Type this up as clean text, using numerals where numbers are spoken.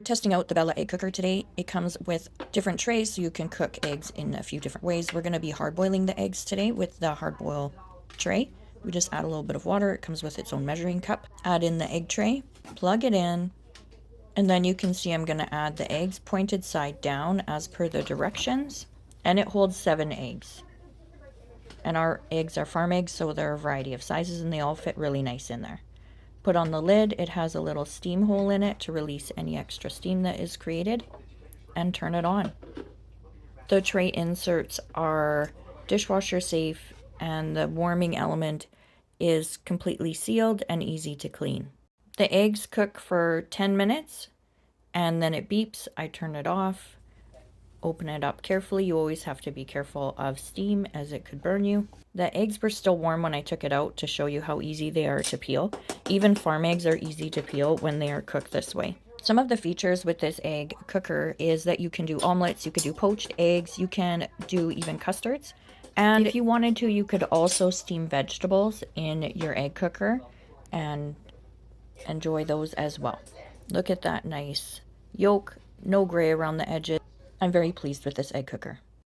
Testing out the Bella egg cooker today. It comes with different trays so you can cook eggs in a few different ways. We're going to be hard boiling the eggs today with the hard boil tray. We just add a little bit of water. It comes with its own measuring cup. Add in the egg tray, plug it in, and then you can see I'm going to add the eggs pointed side down as per the directions, and it holds 7 eggs. And our eggs are farm eggs, so they're a variety of sizes and they all fit really nice in there. Put on the lid. It has a little steam hole in it to release any extra steam that is created, and turn it on. The tray inserts are dishwasher safe and the warming element is completely sealed and easy to clean. The eggs cook for 10 minutes and then it beeps. I turn it off, open it up carefully. You always have to be careful of steam as it could burn you. The eggs were still warm when I took it out to show you how easy they are to peel. Even farm eggs are easy to peel when they are cooked this way. Some of the features with this egg cooker is that you can do omelets, you could do poached eggs, you can do even custards. And if you wanted to, you could also steam vegetables in your egg cooker and enjoy those as well. Look at that nice yolk, no gray around the edges. I'm very pleased with this egg cooker.